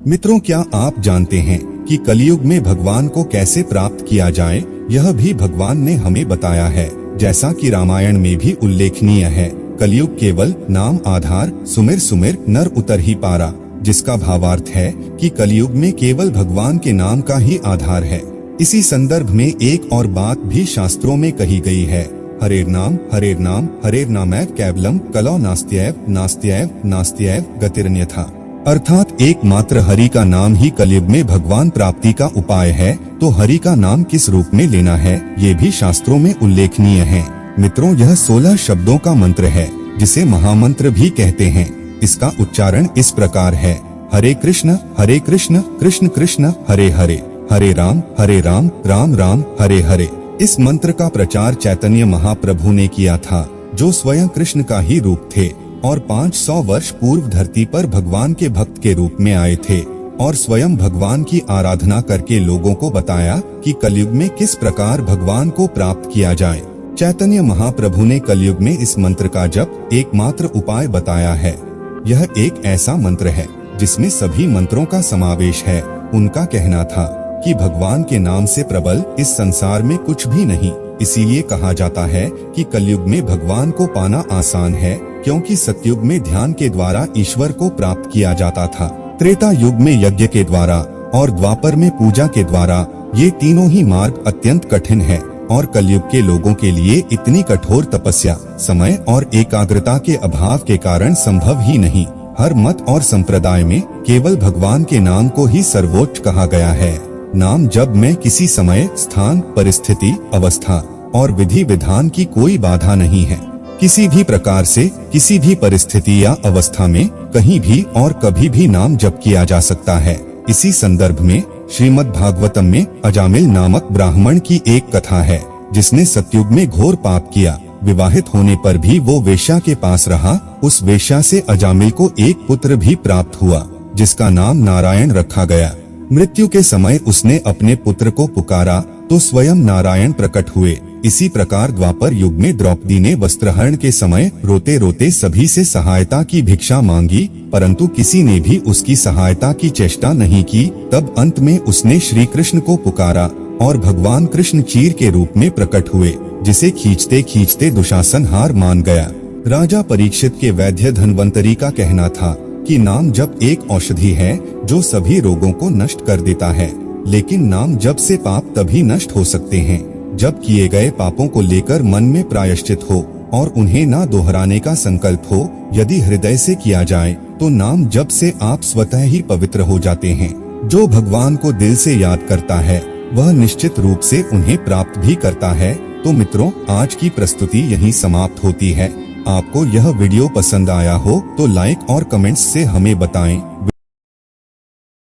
मित्रों, क्या आप जानते हैं कि कलयुग में भगवान को कैसे प्राप्त किया जाए? यह भी भगवान ने हमें बताया है, जैसा कि रामायण में भी उल्लेखनीय है। कलयुग केवल नाम आधार, सुमिर सुमिर नर उतर ही पारा, जिसका भावार्थ है कि कलयुग में केवल भगवान के नाम का ही आधार है। इसी संदर्भ में एक और बात भी शास्त्रों में कही गई है, हरेर नाम हरेर नामैव केवलम कलौ नास्त्यैव नास्त्यैव नास्त्यैव गतिरन्यथा। अर्थात एकमात्र हरि का नाम ही कलयुग में भगवान प्राप्ति का उपाय है। तो हरि का नाम किस रूप में लेना है, ये भी शास्त्रों में उल्लेखनीय है। मित्रों, यह 16 शब्दों का मंत्र है, जिसे महामंत्र भी कहते हैं। इसका उच्चारण इस प्रकार है, हरे कृष्ण कृष्ण कृष्ण हरे हरे, हरे राम राम राम हरे हरे। इस मंत्र का प्रचार चैतन्य महाप्रभु ने किया था, जो स्वयं कृष्ण का ही रूप थे और 500 वर्ष पूर्व धरती पर भगवान के भक्त के रूप में आए थे और स्वयं भगवान की आराधना करके लोगों को बताया कि कलयुग में किस प्रकार भगवान को प्राप्त किया जाए। चैतन्य महाप्रभु ने कलयुग में इस मंत्र का जप एकमात्र उपाय बताया है। यह एक ऐसा मंत्र है जिसमें सभी मंत्रों का समावेश है। उनका कहना था कि भगवान के नाम से प्रबल इस संसार में कुछ भी नहीं। इसीलिए कहा जाता है कि कलयुग में भगवान को पाना आसान है, क्योंकि सतयुग में ध्यान के द्वारा ईश्वर को प्राप्त किया जाता था, त्रेता युग में यज्ञ के द्वारा और द्वापर में पूजा के द्वारा। ये तीनों ही मार्ग अत्यंत कठिन है और कलयुग के लोगों के लिए इतनी कठोर तपस्या, समय और एकाग्रता के अभाव के कारण संभव ही नहीं। हर मत और संप्रदाय में केवल भगवान के नाम को ही सर्वोच्च कहा गया है। नाम जप में किसी समय, स्थान, परिस्थिति, अवस्था और विधि विधान की कोई बाधा नहीं है। किसी भी प्रकार से, किसी भी परिस्थिति या अवस्था में, कहीं भी और कभी भी नाम जप किया जा सकता है। इसी संदर्भ में श्रीमद् भागवतम में अजामिल नामक ब्राह्मण की एक कथा है, जिसने सतयुग में घोर पाप किया। विवाहित होने पर भी वो वेश्या के पास रहा। उस वेश्या से अजामिल को एक पुत्र भी प्राप्त हुआ, जिसका नाम नारायण रखा गया। मृत्यु के समय उसने अपने पुत्र को पुकारा तो स्वयं नारायण प्रकट हुए। इसी प्रकार द्वापर युग में द्रौपदी ने वस्त्रहरण के समय रोते रोते सभी से सहायता की भिक्षा मांगी, परंतु किसी ने भी उसकी सहायता की चेष्टा नहीं की। तब अंत में उसने श्री कृष्ण को पुकारा और भगवान कृष्ण चीर के रूप में प्रकट हुए, जिसे खींचते खींचते दुशासन हार मान गया। राजा परीक्षित के वैद्य धन्वंतरी का कहना था कि नाम जप एक औषधि है जो सभी रोगों को नष्ट कर देता है, लेकिन नाम जप से पाप तभी नष्ट हो सकते हैं जब किए गए पापों को लेकर मन में प्रायश्चित हो और उन्हें ना दोहराने का संकल्प हो। यदि हृदय से किया जाए तो नाम जप से आप स्वतः ही पवित्र हो जाते हैं। जो भगवान को दिल से याद करता है वह निश्चित रूप से उन्हें प्राप्त भी करता है। तो मित्रों, आज की प्रस्तुति यहीं समाप्त होती है। आपको यह वीडियो पसंद आया हो तो लाइक और कमेंट्स से हमें बताएं।